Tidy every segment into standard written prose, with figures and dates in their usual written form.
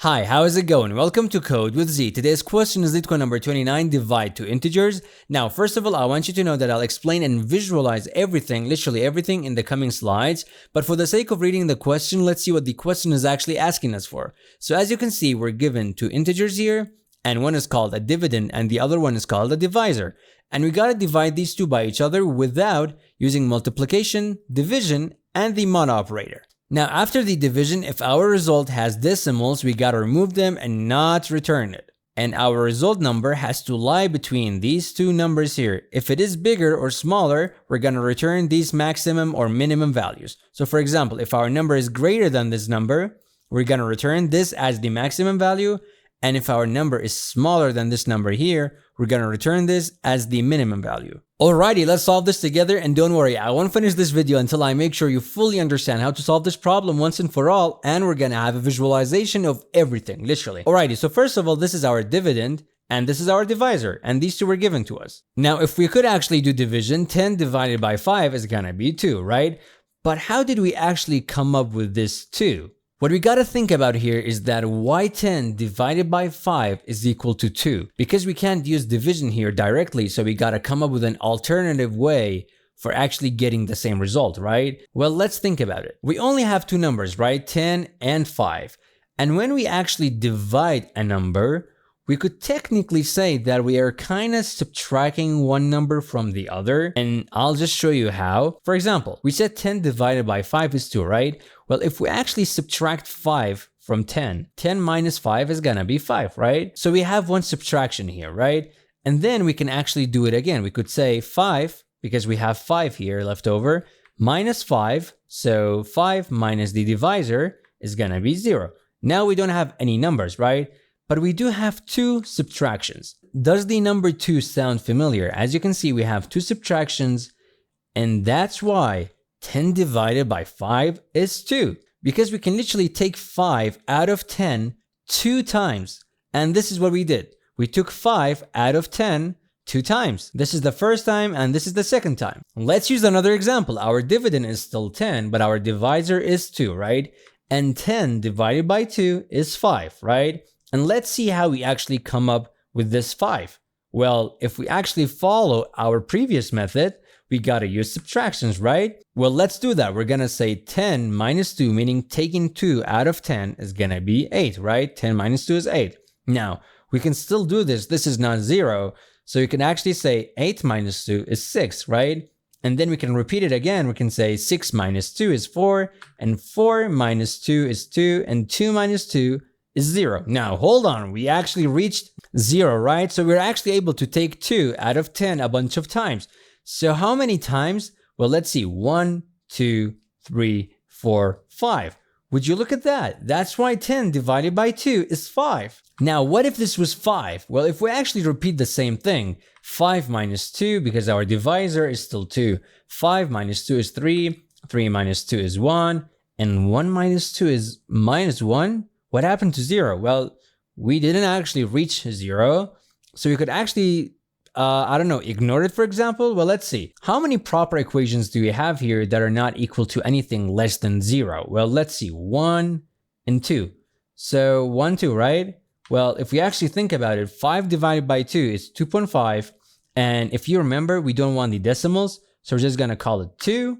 Hi, how is it going? Welcome to Code with Z. Today's question is LeetCode number 29, divide two integers. Now, first of all, I want you to know that I'll explain and visualize everything, literally everything in the coming slides. But for the sake of reading the question, let's see what the question is actually asking us for. So as you can see, we're given two integers here, and one is called a dividend and the other one is called a divisor. And we gotta divide these two by each other without using multiplication, division, and the mod operator. Now, after the division, if our result has decimals, we gotta remove them and not return it. And our result number has to lie between these two numbers here. If it is bigger or smaller, we're gonna return these maximum or minimum values. So for example, if our number is greater than this number, we're gonna return this as the maximum value. And if our number is smaller than this number here, we're gonna return this as the minimum value. Alrighty, let's solve this together, and don't worry, I won't finish this video until I make sure you fully understand how to solve this problem once and for all, and we're gonna have a visualization of everything, literally. Alrighty, so first of all, this is our dividend, and this is our divisor, and these two were given to us. Now, if we could actually do division, 10 divided by 5 is gonna be 2, right? But how did we actually come up with this 2? What we gotta think about here is that y10 divided by 5 is equal to 2. Because we can't use division here directly, so we gotta come up with an alternative way for actually getting the same result, right? Well, let's think about it. We only have two numbers, right? 10 and 5. And when we actually divide a number, we could technically say that we are kind of subtracting one number from the other, and I'll just show you how. For example, we said 10 divided by 5 is 2, right? Well, if we actually subtract 5 from 10, 10 minus 5 is gonna be 5, right? So we have one subtraction here, right? And then we can actually do it again. We could say 5, because we have 5 here left over, minus 5, so 5 minus the divisor is gonna be 0. Now we don't have any numbers, right? But we do have two subtractions. Does the number 2 sound familiar? As you can see, we have two subtractions, and that's why 10 divided by 5 is 2. Because we can literally take 5 out of 10 two times. And this is what we did. We took 5 out of 10 two times. This is the first time and this is the second time. Let's use another example. Our dividend is still 10, but our divisor is 2, right? And 10 divided by 2 is 5, right? And let's see how we actually come up with this 5. Well, if we actually follow our previous method, we gotta use subtractions, right? Well, let's do that. We're gonna say 10 minus 2, meaning taking 2 out of 10 is gonna be 8, right? 10 minus 2 is 8. Now, we can still do this. This is not 0. So you can actually say 8 minus 2 is 6, right? And then we can repeat it again. We can say 6 minus 2 is 4, and 4 minus 2 is 2, and 2 minus 2 is 0. Now, hold on, we actually reached 0, right? So we're actually able to take 2 out of 10 a bunch of times. So how many times? Well, let's see, 1, 2, 3, 4, 5. Would you look at that? That's why 10 divided by 2 is 5. Now, what if this was 5? Well, if we actually repeat the same thing, 5 minus 2, because our divisor is still 2. 5 minus 2 is 3, 3 minus 2 is 1, and 1 minus 2 is minus 1. What happened to 0? Well, we didn't actually reach 0. So we could actually, ignore it, for example. Well, let's see. How many proper equations do we have here that are not equal to anything less than 0? Well, let's see. 1 and 2. So 1, 2, right? Well, if we actually think about it, 5 divided by 2 is 2.5. And if you remember, we don't want the decimals. So we're just going to call it 2.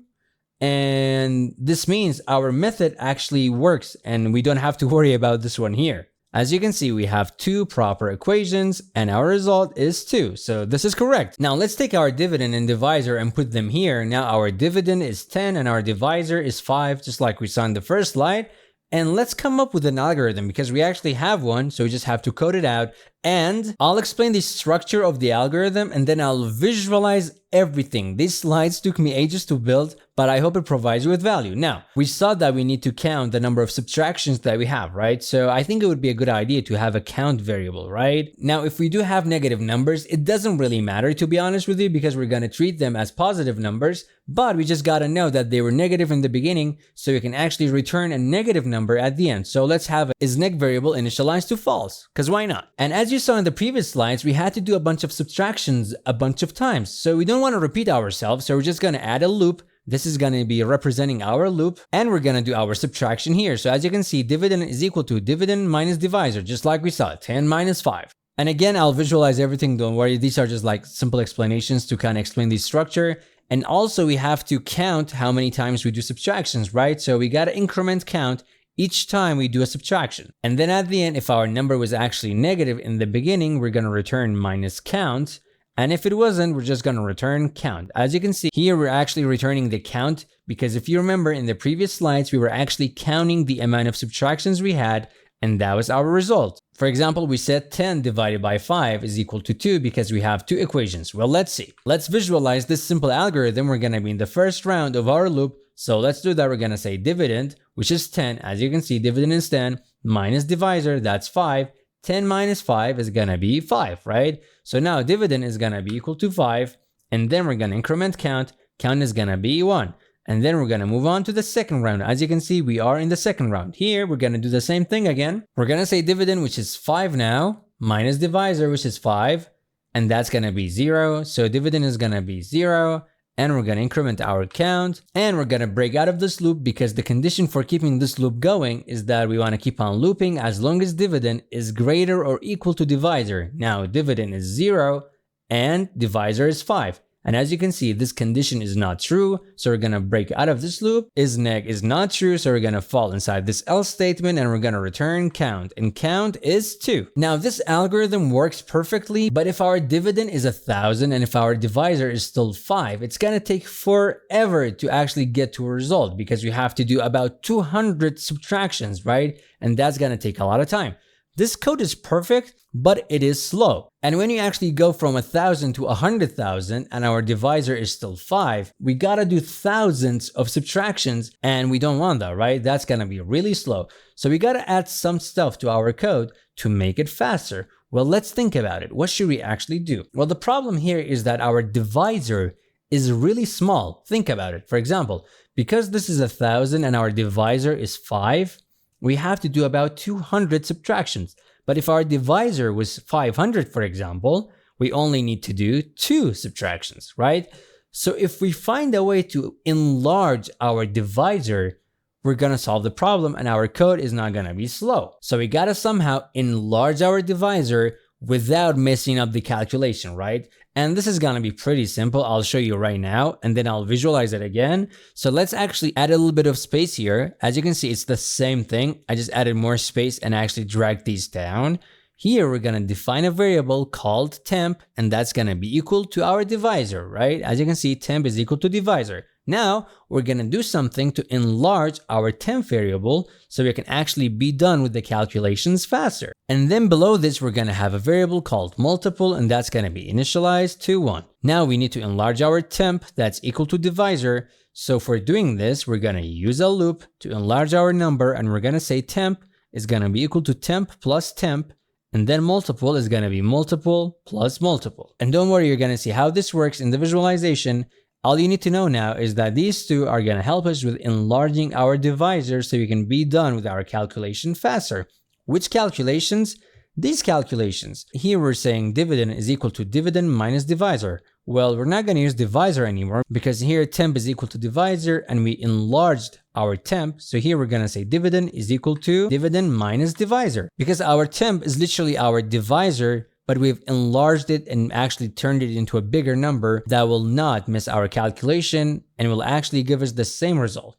And this means our method actually works and we don't have to worry about this one here. As you can see, we have two proper equations and our result is 2. So this is correct. Now let's take our dividend and divisor and put them here. Now our dividend is 10 and our divisor is 5, just like we saw in the first slide. And let's come up with an algorithm because we actually have one. So we just have to code it out. And I'll explain the structure of the algorithm and then I'll visualize everything. These slides took me ages to build, but I hope it provides you with value. Now, we saw that we need to count the number of subtractions that we have, right? So I think it would be a good idea to have a count variable, right? Now, if we do have negative numbers, it doesn't really matter, to be honest with you, because we're going to treat them as positive numbers, but we just got to know that they were negative in the beginning, so you can actually return a negative number at the end. So let's have isNeg variable initialized to false, because why not? And as you saw in the previous slides, we had to do a bunch of subtractions a bunch of times. So we don't want to repeat ourselves, so we're just going to add a loop This is going to be representing our loop, and we're going to do our subtraction here. So as you can see, dividend is equal to dividend minus divisor, just like we saw, 10 minus 5. And again, I'll visualize everything, don't worry. These are just like simple explanations to kind of explain the structure. And also we have to count how many times we do subtractions, right? So we got to increment count each time we do a subtraction. And then at the end, if our number was actually negative in the beginning, we're going to return minus count. And if it wasn't, we're just going to return count. As you can see here, we're actually returning the count because if you remember in the previous slides, we were actually counting the amount of subtractions we had, and that was our result. For example, we said 10 divided by 5 is equal to 2 because we have two equations. Well, let's see. Let's visualize this simple algorithm. We're going to be in the first round of our loop. So let's do that. We're going to say dividend, which is 10. As you can see, dividend is 10 minus divisor, that's 5. 10 minus 5 is going to be 5, right? So now dividend is going to be equal to 5. And then we're going to increment count. Count is going to be 1. And then we're going to move on to the second round. As you can see, we are in the second round. Here, we're going to do the same thing again. We're going to say dividend, which is 5 now, minus divisor, which is 5. And that's going to be 0. So dividend is going to be 0. And we're going to increment our count. And we're going to break out of this loop because the condition for keeping this loop going is that we want to keep on looping as long as dividend is greater or equal to divisor. Now, dividend is 0 and divisor is 5. And as you can see, this condition is not true, so we're gonna break out of this loop. Isneg is not true, so we're gonna fall inside this else statement and we're gonna return count, and count is 2. Now this algorithm works perfectly, but if our dividend is 1,000 and if our divisor is still 5, it's gonna take forever to actually get to a result because we have to do about 200 subtractions, right? And that's gonna take a lot of time. This code is perfect, but it is slow. And when you actually go from 1,000 to 100,000 and our divisor is still 5, we gotta do thousands of subtractions and we don't want that, right? That's gonna be really slow. So we gotta add some stuff to our code to make it faster. Well, let's think about it. What should we actually do? Well, the problem here is that our divisor is really small. Think about it. For example, because this is 1,000 and our divisor is 5, we have to do about 200 subtractions. But if our divisor was 500, for example, we only need to do 2 subtractions, right? So if we find a way to enlarge our divisor, we're gonna solve the problem and our code is not gonna be slow. So we gotta somehow enlarge our divisor without messing up the calculation, right? And this is gonna be pretty simple. I'll show you right now and then I'll visualize it again. So let's actually add a little bit of space here. As you can see, it's the same thing. I just added more space and actually dragged these down. Here, we're gonna define a variable called temp, and that's gonna be equal to our divisor, right? As you can see, temp is equal to divisor. Now, we're gonna do something to enlarge our temp variable so we can actually be done with the calculations faster. And then below this, we're gonna have a variable called multiple, and that's gonna be initialized to 1. Now we need to enlarge our temp that's equal to divisor. So for doing this, we're gonna use a loop to enlarge our number, and we're gonna say temp is gonna be equal to temp plus temp, and then multiple is gonna be multiple plus multiple. And don't worry, you're gonna see how this works in the visualization. All you need to know now is that these two are gonna help us with enlarging our divisor so we can be done with our calculation faster. Which calculations? These calculations. Here we're saying dividend is equal to dividend minus divisor. Well, we're not going to use divisor anymore because here temp is equal to divisor and we enlarged our temp. So here we're going to say dividend is equal to dividend minus divisor because our temp is literally our divisor, but we've enlarged it and actually turned it into a bigger number that will not miss our calculation and will actually give us the same result.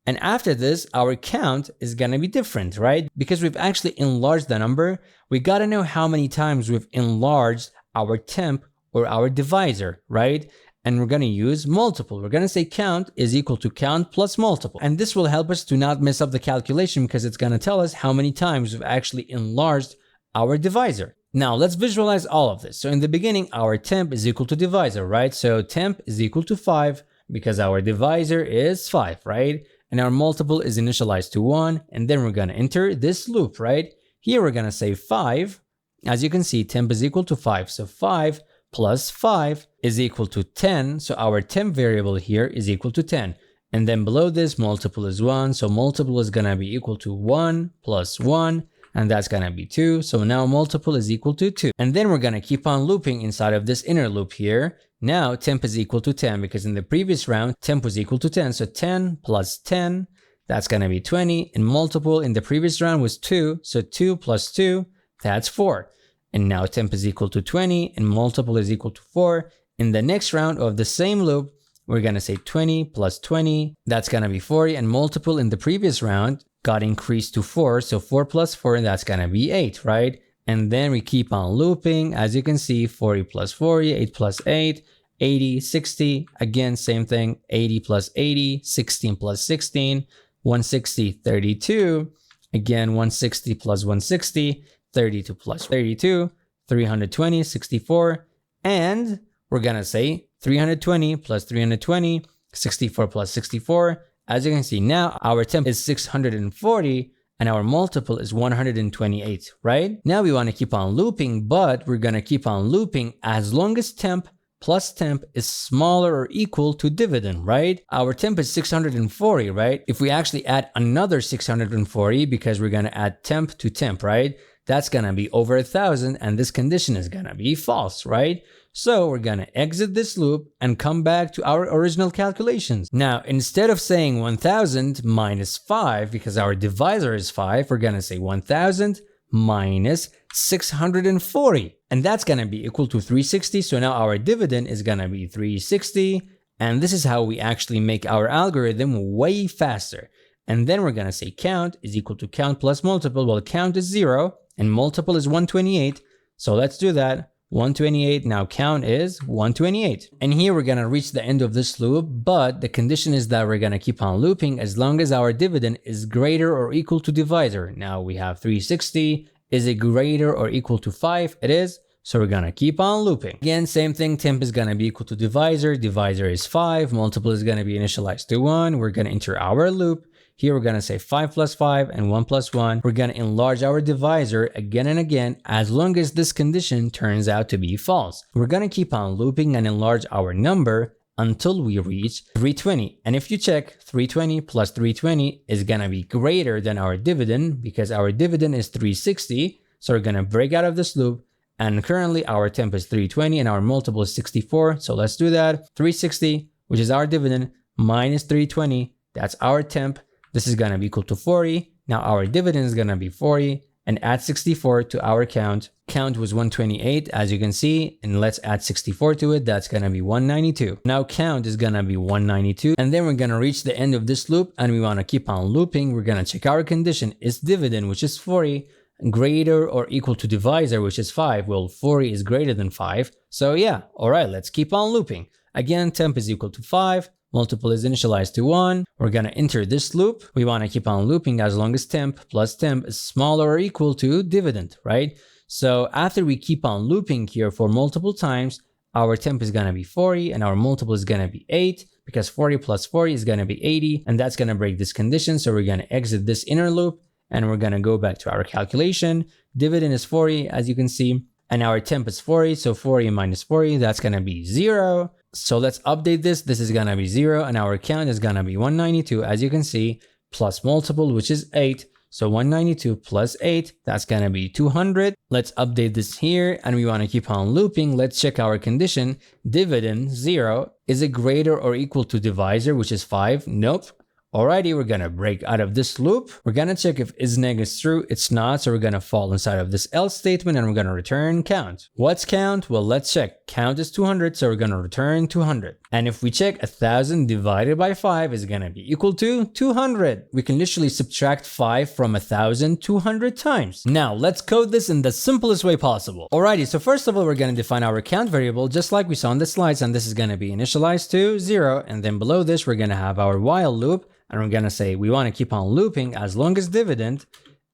And after this, our count is gonna be different, right? Because we've actually enlarged the number, we gotta know how many times we've enlarged our temp or our divisor, right? And we're gonna use multiple. We're gonna say count is equal to count plus multiple. And this will help us to not mess up the calculation because it's gonna tell us how many times we've actually enlarged our divisor. Now let's visualize all of this. So in the beginning, our temp is equal to divisor, right? So temp is equal to 5 because our divisor is 5, right? And our multiple is initialized to 1, and then we're gonna enter this loop, right? Here we're gonna say 5. As you can see, temp is equal to 5, so 5 plus 5 is equal to 10, so our temp variable here is equal to 10. And then below this, multiple is 1, so multiple is gonna be equal to 1 plus 1, and that's gonna be 2, so now multiple is equal to 2. And then we're gonna keep on looping inside of this inner loop here Now temp is equal to 10 because in the previous round, temp was equal to 10. So 10 plus 10, that's going to be 20. And multiple in the previous round was 2. So 2 plus 2, that's 4. And now temp is equal to 20 and multiple is equal to 4. In the next round of the same loop, we're going to say 20 plus 20, that's going to be 40. And multiple in the previous round got increased to 4. So 4 plus 4, that's going to be 8, right? And then we keep on looping. As you can see, 40 plus 40, 8 plus 8, 80, 60. Again, same thing, 80 plus 80, 16 plus 16, 160, 32. Again, 160 plus 160, 32 plus 32, 320, 64. And we're going to say 320 plus 320, 64 plus 64. As you can see now, our temp is 640 and our multiple is 128, right? Now we want to keep on looping, but we're going to keep on looping as long as temp plus temp is smaller or equal to dividend, right? Our temp is 640, right? If we actually add another 640 because we're going to add temp to temp, right? That's going to be over 1,000 and this condition is going to be false, right? So we're going to exit this loop and come back to our original calculations. Now, instead of saying 1,000 minus 5, because our divisor is 5, we're going to say 1,000 minus 640. And that's going to be equal to 360. So now our dividend is going to be 360. And this is how we actually make our algorithm way faster. And then we're going to say count is equal to count plus multiple. Well, count is 0 and multiple is 128. So let's do that. 128, now count is 128. And here we're going to reach the end of this loop, but the condition is that we're going to keep on looping as long as our dividend is greater or equal to divisor. Now we have 360. Is it greater or equal to 5? It is. So we're going to keep on looping. Again, same thing. Temp is going to be equal to divisor. Divisor is 5. Multiple is going to be initialized to 1. We're going to enter our loop. Here we're going to say 5 plus 5 and 1 plus 1. We're going to enlarge our divisor again and again as long as this condition turns out to be false. We're going to keep on looping and enlarge our number until we reach 320. And if you check, 320 plus 320 is going to be greater than our dividend because our dividend is 360. So we're going to break out of this loop. And currently our temp is 320 and our multiple is 64. So let's do that. 360, which is our dividend, minus 320, that's our temp. This is going to be equal to 40. Now our dividend is going to be 40 and add 64 to our count. Count was 128 as you can see, and let's add 64 to it. That's going to be 192. Now count is going to be 192 and then we're going to reach the end of this loop and we want to keep on looping. We're going to check our condition. Is dividend, which is 40, greater or equal to divisor, which is 5? Well, 40 is greater than 5. So yeah, all right, let's keep on looping. Again, temp is equal to 5. Multiple is initialized to 1. We're going to enter this loop. We want to keep on looping as long as temp plus temp is smaller or equal to dividend, right? So after we keep on looping here for multiple times, our temp is going to be 40 and our multiple is going to be 8 because 40 plus 40 is going to be 80 and that's going to break this condition. So we're going to exit this inner loop and we're going to go back to our calculation. Dividend is 40 as you can see and our temp is 40. So 40 minus 40, that's going to be 0. So let's update this. This is going to be 0 and our count is going to be 192 as you can see, plus multiple, which is 8. So 192 plus 8, that's going to be 200. Let's update this here and we want to keep on looping. Let's check our condition. Dividend 0. Is it greater or equal to divisor, which is 5? Nope. Alrighty, we're going to break out of this loop. We're going to check if isNeg is true. It's not, so we're going to fall inside of this else statement and we're going to return count. What's count? Well, let's check. Count is 200, so we're going to return 200. And if we check 1,000 divided by 5 is going to be equal to 200. We can literally subtract 5 from 1,000 200 times. Now, let's code this in the simplest way possible. Alrighty, so first of all, we're going to define our count variable just like we saw in the slides, and this is going to be initialized to 0. And then below this, we're going to have our while loop. And we're going to say we want to keep on looping as long as dividend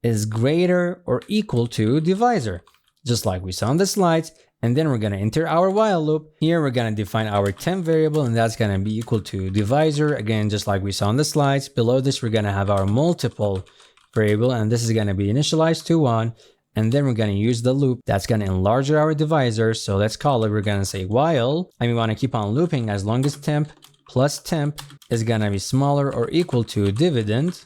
is greater or equal to divisor, just like we saw in the slides. And then we're going to enter our while loop. Here we're going to define our temp variable, and that's going to be equal to divisor. Again, just like we saw in the slides. Below this, we're going to have our multiple variable, and this is going to be initialized to 1. And then we're going to use the loop that's going to enlarge our divisor. So let's call it, we're going to say while, and we want to keep on looping as long as temp plus temp is going to be smaller or equal to dividend.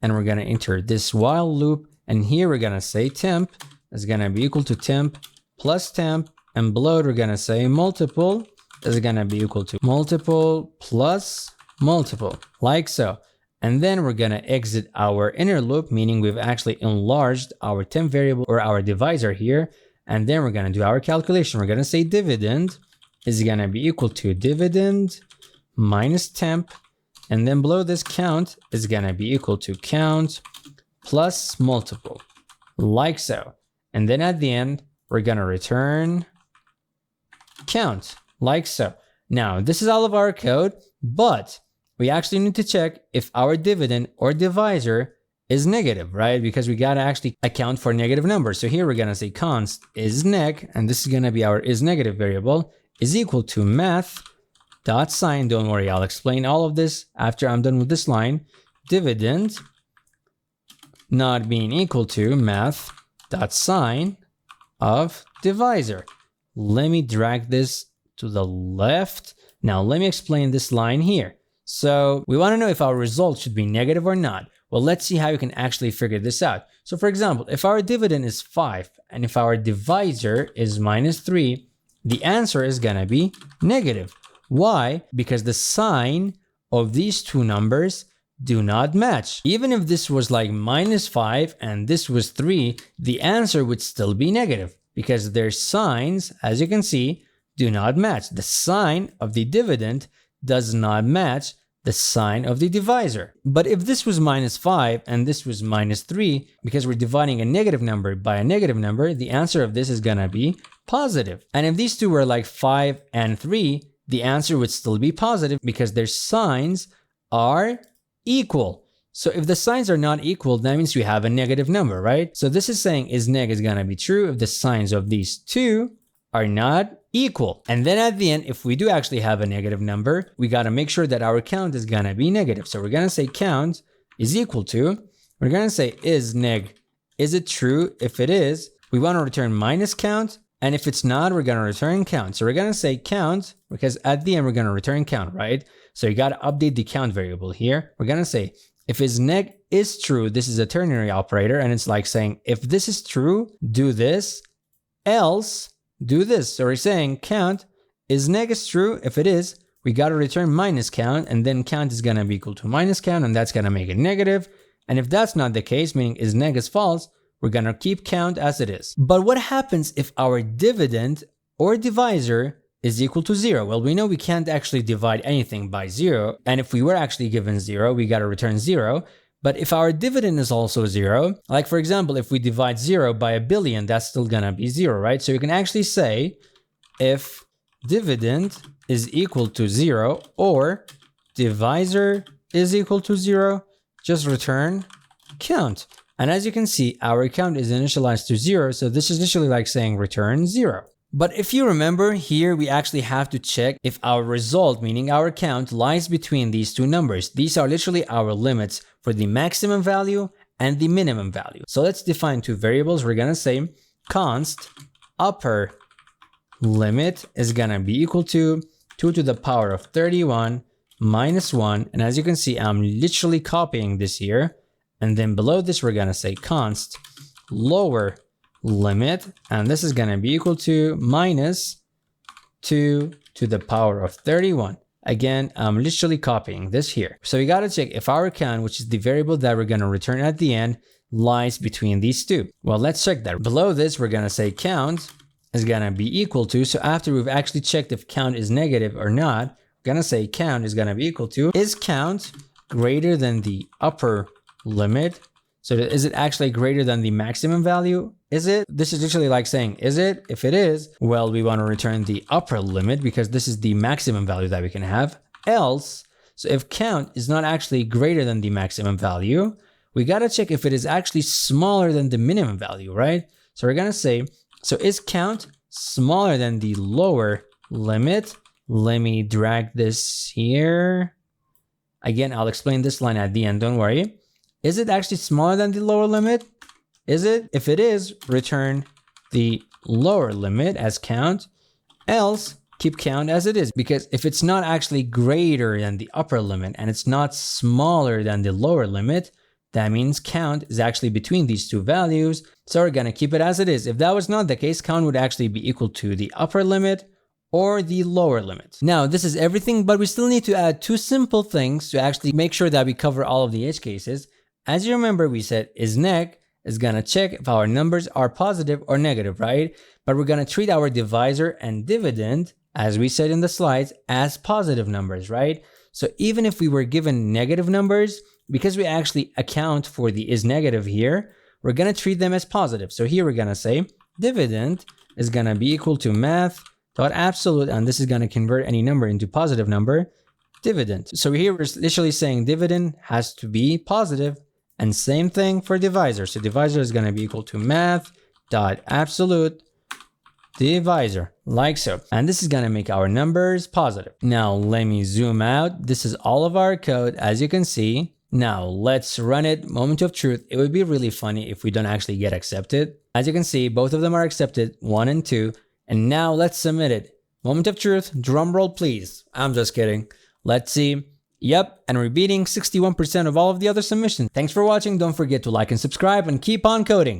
And we're going to enter this while loop. And here we're going to say temp is going to be equal to temp plus temp. And below it, we're going to say multiple is gonna be equal to multiple plus multiple, like so. And then we're gonna exit our inner loop, meaning we've actually enlarged our temp variable or our divisor here. And then we're gonna do our calculation. We're gonna say dividend is gonna be equal to dividend minus temp. And then below this count is gonna be equal to count plus multiple, like so. And then at the end, we're gonna return count, like so. Now, this is all of our code, but we actually need to check if our dividend or divisor is negative, right? Because we gotta actually account for negative numbers. So here we're gonna say const is neg, and this is gonna be our is negative variable, is equal to math dot sign. Don't worry, I'll explain all of this after I'm done with this line. Dividend not being equal to math dot sign of divisor. Let me drag this to the left. Now let me explain this line here. So we want to know if our result should be negative or not. Well, let's see how you can actually figure this out. So for example, if our dividend is 5 and if our divisor is -3, the answer is gonna be negative. Why? Because the sign of these two numbers do not match. Even if this was like -5 and this was 3, the answer would still be negative because their signs, as you can see, do not match. The sign of the dividend does not match the sign of the divisor. But if this was -5 and this was -3, because we're dividing a negative number by a negative number, the answer of this is gonna be positive. And if these two were like 5 and 3, the answer would still be positive because their signs are equal. So if the signs are not equal, that means we have a negative number, right? So this is saying is neg is gonna be true if the signs of these two are not equal. And then at the end, if we do actually have a negative number, we gotta make sure that our count is gonna be negative. So we're gonna say count is equal to, we're gonna say is neg, is it true? If it is, we wanna return minus count. And if it's not, we're gonna return count. So we're gonna say count, because at the end, we're gonna return count, right? So you gotta update the count variable here. We're gonna say, if is neg is true, this is a ternary operator, and it's like saying, if this is true, do this, else do this. So we're saying count is neg is true. If it is, we got to return minus count, and then count is going to be equal to minus count, and that's going to make it negative. And if that's not the case, meaning is neg is false, we're going to keep count as it is. But what happens if our dividend or divisor is equal to 0? Well, we know we can't actually divide anything by 0. And if we were actually given 0, we got to return 0. But if our dividend is also 0, like for example, if we divide 0 by 1 billion, that's still gonna be 0, right? So you can actually say if dividend is equal to 0 or divisor is equal to 0, just return count. And as you can see, our count is initialized to 0, so this is literally like saying return 0. But if you remember here, we actually have to check if our result, meaning our count, lies between these two numbers. These are literally our limits for the maximum value and the minimum value. So let's define two variables. We're gonna say const upper limit is gonna be equal to 2 to the power of 31 minus 1. And as you can see, I'm literally copying this here. And then below this, we're gonna say const lower limit, and this is going to be equal to minus 2 to the power of 31. Again, I'm literally copying this here. So we got to check if our count, which is the variable that we're going to return at the end, lies between these two. Well, let's check that. Below this, we're going to say count is going to be equal to, so after we've actually checked if count is negative or not, we're going to say count is going to be equal to, is count greater than the upper limit? So is it actually greater than the maximum value? Is it? This is literally like saying, is it? If it is, well, we want to return the upper limit because this is the maximum value that we can have. Else, so if count is not actually greater than the maximum value, we got to check if it is actually smaller than the minimum value, right? So we're going to say, so is count smaller than the lower limit? Let me drag this here. Again, I'll explain this line at the end, don't worry. Is it actually smaller than the lower limit? Is it? If it is, return the lower limit as count. Else, keep count as it is. Because if it's not actually greater than the upper limit and it's not smaller than the lower limit, that means count is actually between these two values. So we're going to keep it as it is. If that was not the case, count would actually be equal to the upper limit or the lower limit. Now, this is everything, but we still need to add two simple things to actually make sure that we cover all of the edge cases. As you remember, we said isNeg is gonna check if our numbers are positive or negative, right? But we're gonna treat our divisor and dividend, as we said in the slides, as positive numbers, right? So even if we were given negative numbers, because we actually account for the isNegative here, we're gonna treat them as positive. So here we're gonna say dividend is gonna be equal to math.absolute, and this is gonna convert any number into positive number, dividend. So here we're literally saying dividend has to be positive, and same thing for divisor. So divisor is gonna be equal to math.absolute divisor, like so. And this is gonna make our numbers positive. Now let me zoom out. This is all of our code, as you can see. Now let's run it. Moment of truth. It would be really funny if we don't actually get accepted. As you can see, both of them are accepted, 1 and 2. And now let's submit it. Moment of truth, drum roll please. I'm just kidding. Let's see. Yep, and we're beating 61% of all of the other submissions. Thanks for watching. Don't forget to like and subscribe and keep on coding.